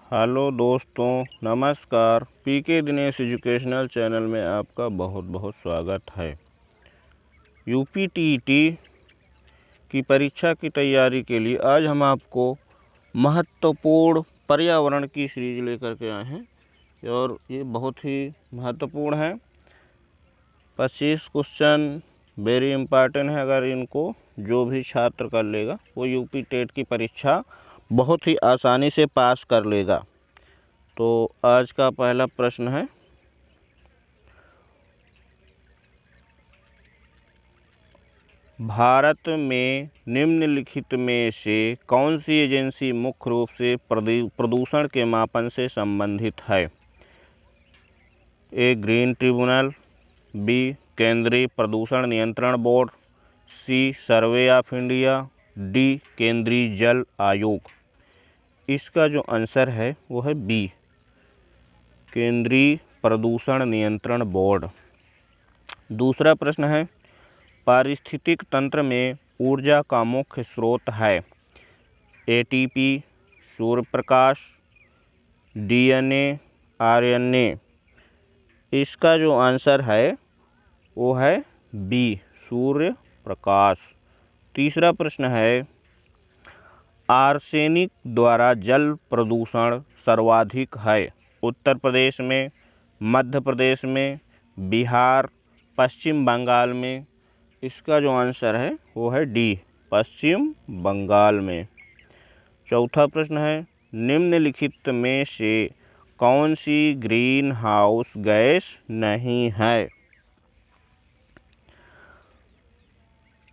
Hello दोस्तों, नमस्कार। पीके Dinesh educational channel में आपका बहुत बहुत स्वागत है। यूपीटीईटी की परीक्षा की तैयारी के लिए आज हम आपको महत्वपूर्ण पर्यावरण की सीरीज लेकर के आए हैं और ये बहुत ही महत्वपूर्ण है। 25 क्वेश्चन वेरी इम्पॉर्टेंट है। अगर इनको जो भी छात्र कर लेगा वो यूपी टेट की परीक्षा बहुत ही आसानी से पास कर लेगा। तो आज का पहला प्रश्न है, भारत में निम्नलिखित में से कौन सी एजेंसी मुख्य रूप से प्रदूषण के मापन से संबंधित है? ए ग्रीन ट्रिब्यूनल, बी केंद्रीय प्रदूषण नियंत्रण बोर्ड, C Survey of India, D केंद्रीय जल आयोग। इसका जो आंसर है वो है बी केंद्रीय प्रदूषण नियंत्रण बोर्ड। दूसरा प्रश्न है, पारिस्थितिक तंत्र में ऊर्जा का मुख्य स्रोत है? ATP, Surya Prakash, DNA, RNA. इसका जो आंसर है वो है बी सूर्य प्रकाश। तीसरा प्रश्न है, आर्सेनिक द्वारा जल प्रदूषण सर्वाधिक है? उत्तर प्रदेश में, मध्य प्रदेश में, बिहार, पश्चिम बंगाल में। इसका जो आंसर है वो है डी पश्चिम बंगाल में। चौथा प्रश्न है, निम्नलिखित में से कौन सी ग्रीन हाउस गैस नहीं है?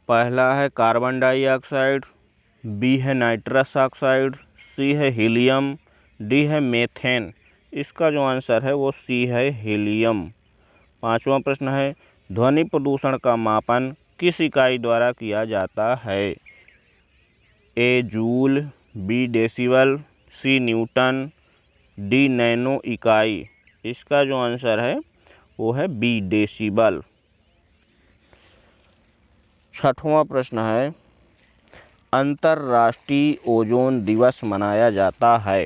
पहला है कार्बन डाइऑक्साइड, बी है नाइट्रस ऑक्साइड, सी है हीलियम, डी है मीथेन। इसका जो आंसर है वो सी है हीलियम। पांचवा प्रश्न है, ध्वनि प्रदूषण का मापन किस इकाई द्वारा किया जाता है? ए जूल, बी डेसिबल, सी न्यूटन, डी नैनो इकाई। इसका जो आंसर है वो है बी डेसिबल। छठवां प्रश्न है, अंतर्राष्ट्रीय ओजोन दिवस मनाया जाता है?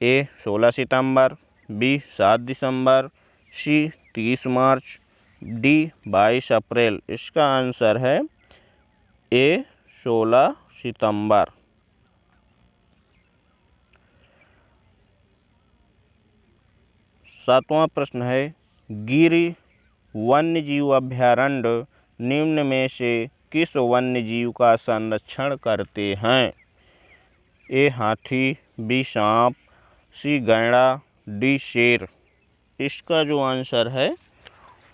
ए 16 सितंबर, बी 7 दिसंबर, सी 30 मार्च, डी 22 अप्रैल। इसका आंसर है ए 16 सितंबर। सातवां प्रश्न है, गिर वन्यजीव अभयारण्य निम्न में से किस वन्यजीव का संरक्षण करते हैं? ए हाथी, बी सांप, सी गैंडा, डी शेर। इसका जो आंसर है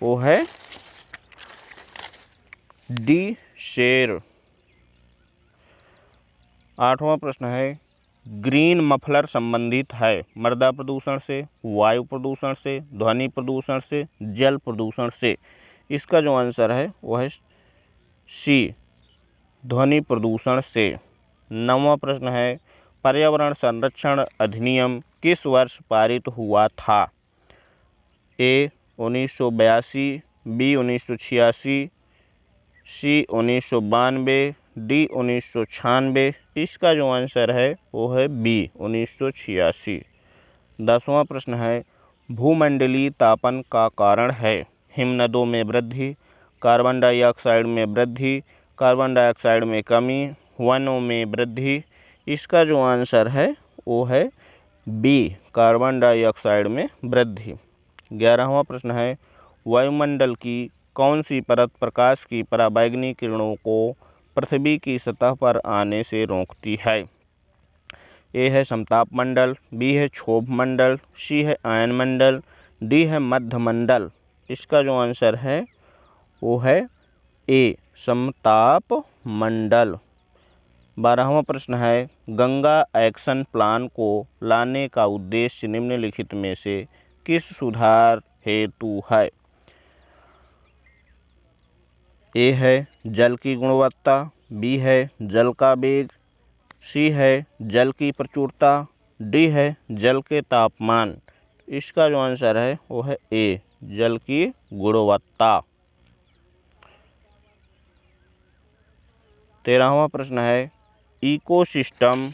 वो है डी शेर। आठवां प्रश्न है, ग्रीन मफलर संबंधित है मृदा प्रदूषण से, वायु प्रदूषण से, ध्वनि प्रदूषण से, जल प्रदूषण से। इसका जो आंसर है वो है सी ध्वनि प्रदूषण से। नौवां प्रश्न है, पर्यावरण संरक्षण अधिनियम किस वर्ष पारित हुआ था? ए 1982, बी 1986, सी 1992, डी 1996। इसका जो आंसर है वो है बी 1986। 10वां प्रश्न है, भूमंडलीय तापन का कारण है? हिमनदों में वृद्धि, कार्बन डाइऑक्साइड में वृद्धि, कार्बन डाइऑक्साइड में कमी, वनों में वृद्धि। इसका जो आंसर है वो है बी कार्बन डाइऑक्साइड में वृद्धि। 11वां प्रश्न है, वायुमंडल की कौन सी परत प्रकाश की पराबैंगनी किरणों को पृथ्वी की सतह पर आने से रोकती है? ए है समताप मंडल, बी है क्षोभ मंडल, सी है आयन मंडल, डी है मध्य मंडल। इसका जो आंसर है वो है ए समताप मंडल। 12वां प्रश्न है, गंगा एक्शन प्लान को लाने का उद्देश्य निम्नलिखित में से किस सुधार हेतु है? ए है जल की गुणवत्ता, बी है जल का वेग, सी है जल की प्रचुरता, डी है जल के तापमान। इसका जो आंसर है वो है ए जल की गुणवत्ता। 13वां प्रश्न है, इकोसिस्टम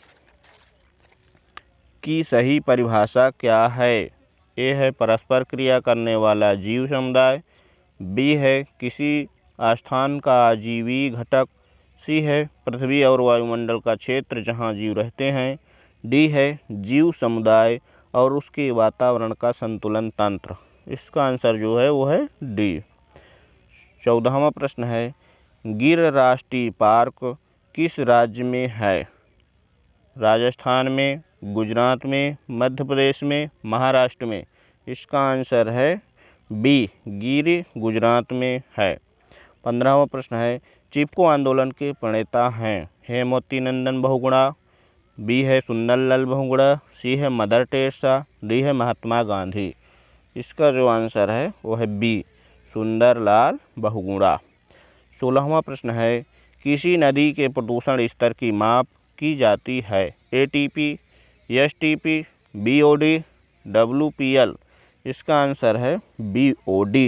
की सही परिभाषा क्या है? ए है परस्पर क्रिया करने वाला जीव समुदाय, बी है किसी स्थान का आजीवी घटक, सी है पृथ्वी और वायुमंडल का क्षेत्र जहाँ जीव रहते हैं, डी है जीव समुदाय और उसके वातावरण का संतुलन तंत्र। इसका आंसर जो है वो है डी। 14वां प्रश्न है, गिर राष्ट्रीय पार्क किस राज्य में है? राजस्थान में, गुजरात में, मध्य प्रदेश में, महाराष्ट्र में। इसका आंसर है बी, गिर गुजरात में है। 15वां प्रश्न है, चिपको आंदोलन के प्रणेता हैं? हेमवती नंदन बहुगुणा, बी है सुंदरलाल बहुगुणा, सी है मदर टेरेसा, डी है महात्मा गांधी। इसका जो आंसर है वो है बी, सुंदरलाल बहुगुणा। 16वां प्रश्न है, किसी नदी के प्रदूषण स्तर की माप की जाती है? ATP, STP, BOD, WPL। इसका आंसर है BOD।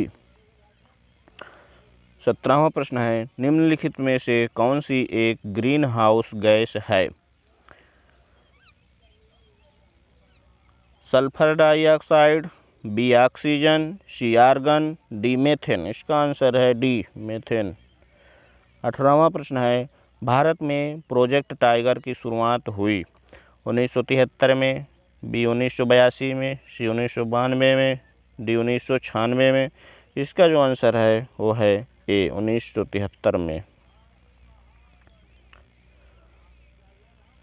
17वां प्रश्न है, निम्नलिखित में से कौन सी एक ग्रीन हाउस गैस है? सल्फर डाइऑक्साइड, बी ऑक्सीजन, सी आर्गन, डी मीथेन। इसका आंसर है डी, मीथेन। 18वां प्रश्न है, भारत में प्रोजेक्ट टाइगर की शुरुआत हुई? 1973 में, बी 1982 में, सी 1992 में, डी 1996 में। इसका जो आंसर है वो है ए, 1973 में।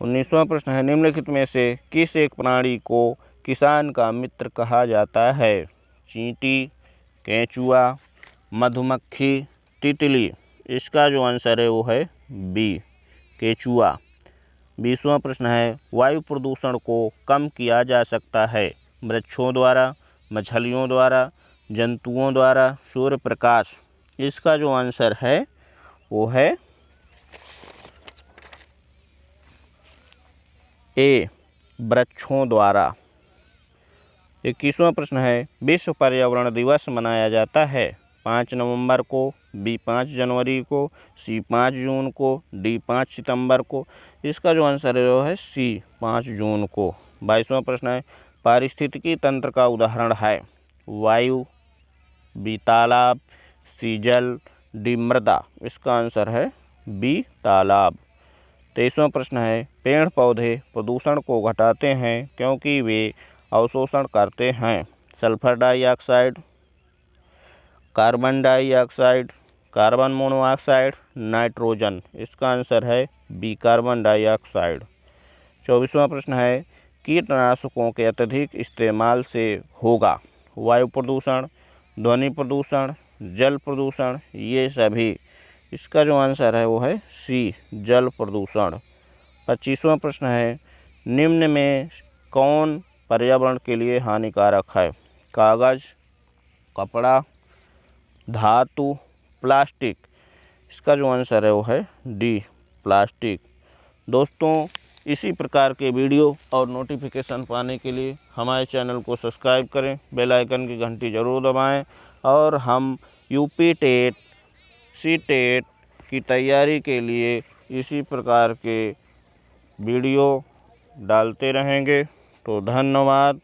19वां प्रश्न है, निम्नलिखित में से किस एक प्राणी को किसान का मित्र कहा जाता है? चींटी, केंचुआ, मधुमक्खी, तितली। इसका जो आंसर है वो है बी, केंचुआ। 20वां प्रश्न है, वायु प्रदूषण को कम किया जा सकता है? वृक्षों द्वारा, मछलियों द्वारा, जंतुओं द्वारा, सूर्य प्रकाश। इसका जो आंसर है वो है ए, वृक्षों द्वारा। 21वां प्रश्न है, विश्व पर्यावरण दिवस मनाया जाता है? 5 नवंबर को, बी 5 जनवरी को, सी 5 जून को, डी 5 सितंबर को। इसका जो आंसर है वो है सी, 5 जून को। 22वां प्रश्न है, पारिस्थितिकी तंत्र का उदाहरण है? वायु, बी तालाब, सी जल, डी मृदा। इसका आंसर है बी, तालाब। 23वां प्रश्न है, पेड़ पौधे प्रदूषण को घटाते हैं क्योंकि वे अवशोषण करते हैं? Sulphur dioxide, carbon dioxide, carbon monoxide, nitrogen. इसका आंसर है बी, कार्बन डाइऑक्साइड। 24वां प्रश्न है, कीटनाशकों के अत्यधिक इस्तेमाल से होगा? वायु प्रदूषण, ध्वनि प्रदूषण, जल प्रदूषण, ये सभी। इसका जो आंसर है वो है सी, जल प्रदूषण। 25वां प्रश्न है, निम्न में कौन पर्यावरण के लिए हानिकारक है? कागज़, कपड़ा, धातु, प्लास्टिक। इसका जो आंसर है वो है डी, प्लास्टिक। दोस्तों, इसी प्रकार के वीडियो और नोटिफिकेशन पाने के लिए हमारे चैनल को सब्सक्राइब करें, बेल आइकन की घंटी ज़रूर दबाएं और हम यूपी टेट, सी टेट की तैयारी के लिए इसी प्रकार के वीडियो डालते रहेंगे। तो धन्यवाद।